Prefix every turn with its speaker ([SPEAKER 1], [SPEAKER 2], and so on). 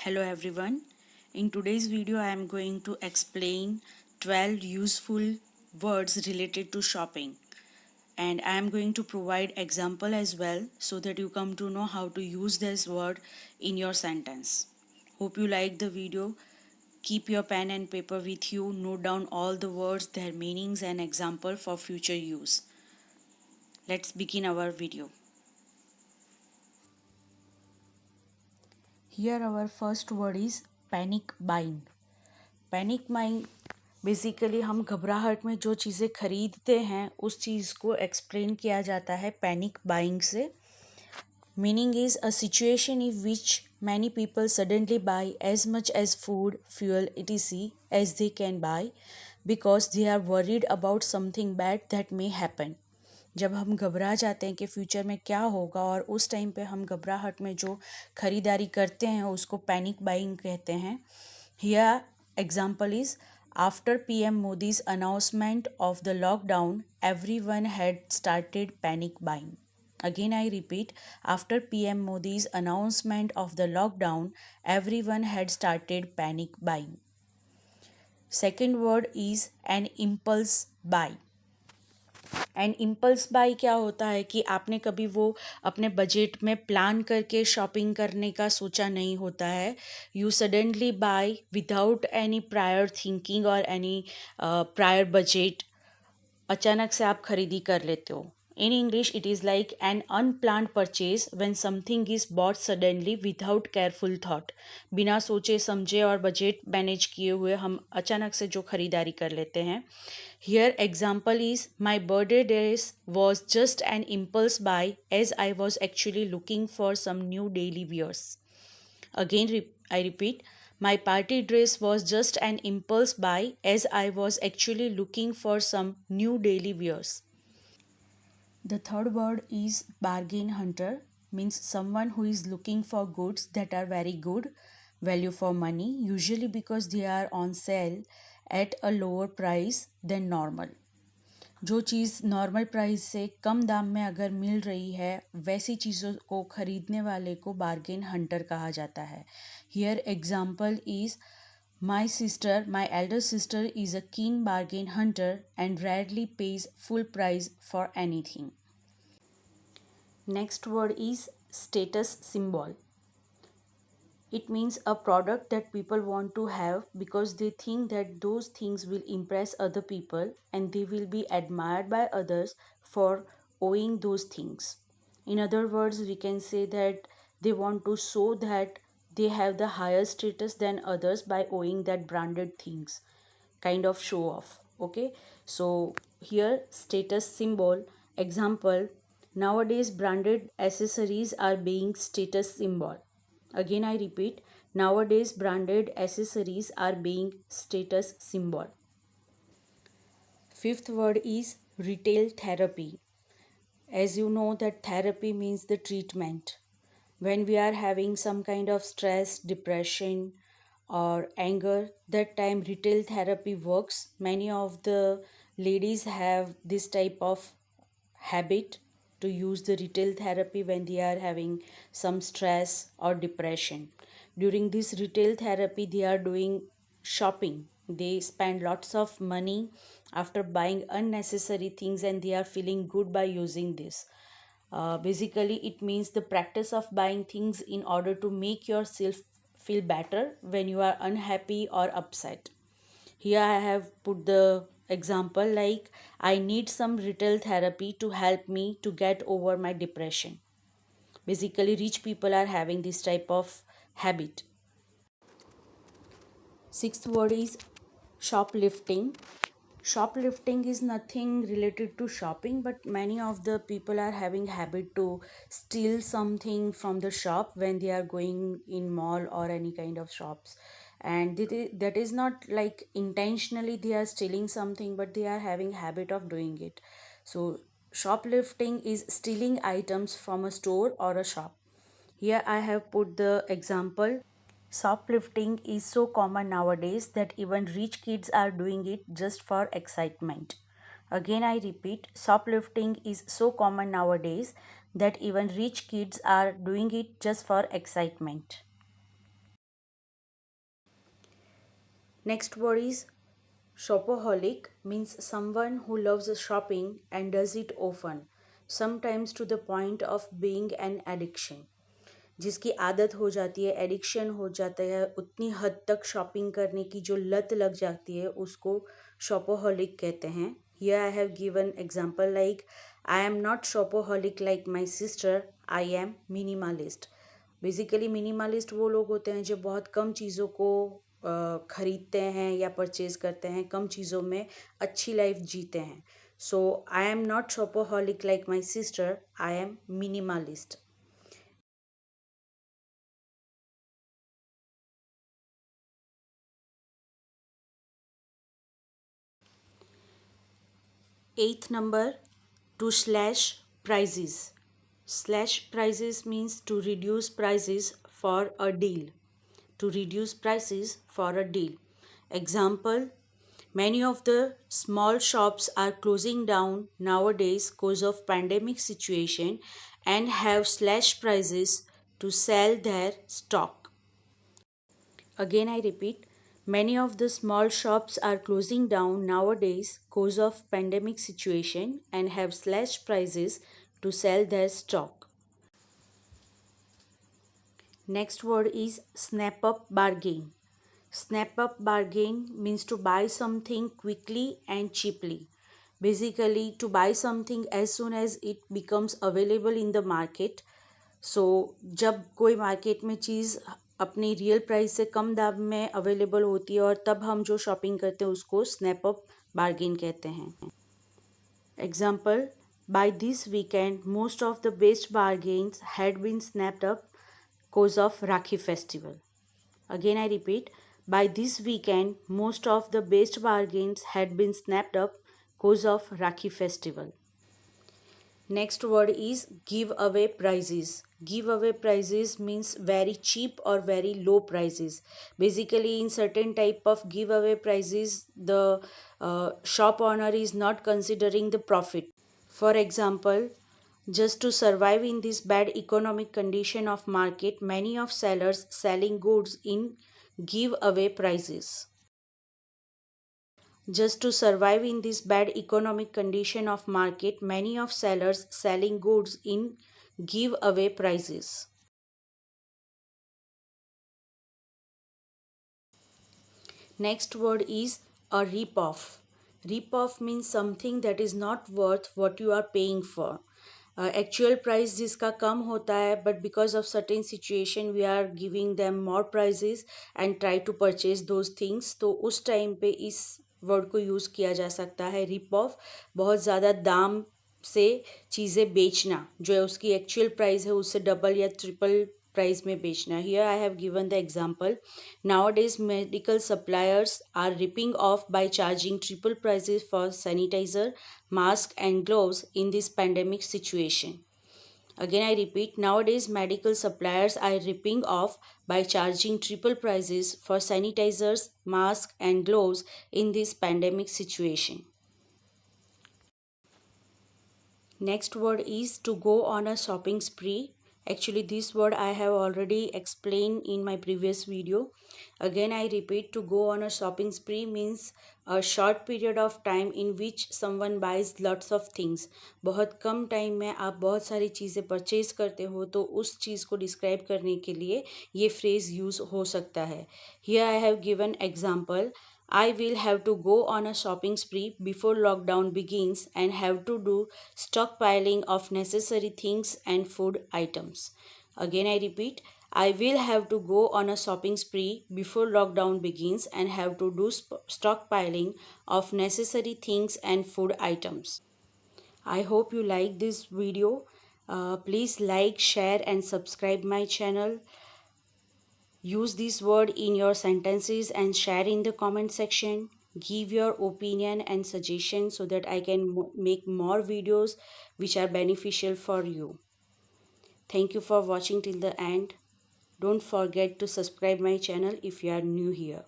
[SPEAKER 1] Hello everyone. In today's video I am going to explain 12 useful words related to shopping, and I am going to provide example as well so that you come to know how to use this word in your sentence. Hope you like the video. Keep your pen and paper with you. Note down all the words, their meanings and example for future use. Let's begin our video. Here our first word is panic buying. Panic buying basically हम घबराहट में जो चीज़ें खरीदते हैं उस चीज़ को explain किया जाता है पैनिक बाइंग से. Meaning is a situation in which many people suddenly buy as much as food fuel etc as they can buy because they are worried about something bad that may happen. जब हम घबरा जाते हैं कि future में क्या होगा और उस टाइम पे हम घबराहट में जो खरीदारी करते हैं उसको पैनिक बाइंग कहते हैं. Here example is after PM Modi's announcement of the lockdown, everyone had started panic buying. Again, I repeat, after PM Modi's announcement of the lockdown, everyone had started panic buying. Second word is an impulse buy. And impulse by क्या होता है कि आपने कभी वो अपने budget में plan करके शॉपिंग करने का सोचा नहीं होता है. You suddenly buy without any prior thinking और एनी प्रायर बजट. अचानक से आप खरीदी कर लेते हो. In English, it is like an unplanned purchase when something is bought suddenly without careful thought. बिना सोचे समझे और बजट मैनेज किए हुए हम अचानक से जो खरीदारी कर लेते हैं. Here example is my birthday dress was just an impulse buy as I was actually looking for some new daily wears. Again, I repeat, my party dress was just an impulse buy as I was actually looking for some new daily wears. The third word is bargain hunter, means someone who is looking for goods that are very good value for money, usually because they are on sale at a lower price than normal. जो चीज़ normal price से कम दाम में अगर मिल रही है वैसी चीज़ों को खरीदने वाले को बार्गेन हंटर कहा जाता है. Here example is my sister, my elder sister, is a keen bargain hunter and rarely pays full price for anything. Next word is status symbol. It means a product that people want to have because they think that those things will impress other people and they will be admired by others for owning those things. In other words, we can say that they want to show that they have the higher status than others by owning that branded things, kind of show off. Okay, so here status symbol example, nowadays branded accessories are being status symbol. Again I repeat, nowadays branded accessories are being status symbol. Fifth word is retail therapy. As you know that therapy means the treatment. When we are having some kind of stress, depression or anger, that time retail therapy works. Many of the ladies have this type of habit to use the retail therapy when they are having some stress or depression. During this retail therapy they are doing shopping. They spend lots of money after buying unnecessary things and they are feeling good by using this. Basically, it means the practice of buying things in order to make yourself feel better when you are unhappy or upset. Here I have put the example like I need some retail therapy to help me to get over my depression. Basically, rich people are having this type of habit. Sixth word is shoplifting. Shoplifting is nothing related to shopping, but many of the people are having habit to steal something from the shop when they are going in mall or any kind of shops. And that is not like intentionally they are stealing something, but they are having habit of doing it. So shoplifting is stealing items from a store or a shop. Here I have put the example. Shoplifting is so common nowadays that even rich kids are doing it just for excitement. Again, I repeat, shoplifting is so common nowadays that even rich kids are doing it just for excitement. Next word is shopaholic, means someone who loves shopping and does it often, sometimes to the point of being an addiction. जिसकी आदत हो जाती है, addiction हो जाता है, उतनी हद तक शॉपिंग करने की जो लत लग जाती है उसको शॉपोहॉलिक कहते हैं. Here I have given example like I am not shopaholic like my sister, I am minimalist. Basically minimalist वो लोग होते हैं जो बहुत कम चीज़ों को खरीदते हैं या परचेज करते हैं, कम चीज़ों में अच्छी लाइफ जीते हैं. So I am not shopaholic like my sister, I am minimalist. Eighth number, to slash prices. Slash prices means to reduce prices for a deal. To reduce prices for a deal. Example, many of the small shops are closing down nowadays cause of pandemic situation and have slashed prices to sell their stock. Again I repeat, many of the small shops are closing down nowadays cause of pandemic situation and have slashed prices to sell their stock. Next word is snap up bargain. Snap up bargain means to buy something quickly and cheaply. Basically to buy something as soon as it becomes available in the market. सो जब कोई market में चीज़ अपनी real price से कम दाम में available होती है और तब हम जो शॉपिंग करते हैं उसको स्नैप अप बार्गेन कहते हैं. Example, by this weekend most of the best bargains had been snapped up cause of Rakhi festival. Again I repeat, by this weekend most of the best bargains had been snapped up cause of Rakhi festival. Next word is give away prices. Give away prices means very cheap or very low prices. Basically in certain type of giveaway prices the shop owner is not considering the profit. For example, just to survive in this bad economic condition of market, many of sellers selling goods in give away prices. Just to survive in this bad economic condition of market, many of sellers selling goods in give away prices. Next word is a rip off. Rip off means something that is not worth what you are paying for. Actual price जिसका कम होता है, but because of certain situation we are giving them more prices and try to purchase those things. तो उस time पे इस word को use किया जा सकता है. रिप ऑफ, बहुत ज़्यादा दाम से चीज़ें बेचना, जो है उसकी एक्चुअल प्राइस है उससे डबल या ट्रिपल प्राइस में बेचना. Here I have given the example, nowadays medical suppliers are ripping off by charging triple prices for sanitiser, mask and gloves in this pandemic situation. Again I repeat, nowadays medical suppliers are ripping off by charging triple prices for sanitizers, masks and gloves in this pandemic situation. Next word is to go on a shopping spree. Actually this word I have already explained in my previous video. Again I repeat, to go on a shopping spree means a short period of time in which someone buys lots of things. बहुत कम time में आप बहुत सारी चीज़ें purchase करते हो, तो उस चीज़ को डिस्क्राइब करने के लिए ये फ्रेज़ यूज़ हो सकता है. Here I have given example, I will have to go on a shopping spree before lockdown begins and have to do stockpiling of necessary things and food items. Again I repeat, I will have to go on a shopping spree before lockdown begins and have to do stockpiling of necessary things and food items. I hope you like this video. Please like, share and subscribe my channel. Use this word in your sentences and share in the comment section. Give your opinion and suggestions so that I can make more videos which are beneficial for you. Thank you for watching till the end. Don't forget to subscribe my channel if you are new here.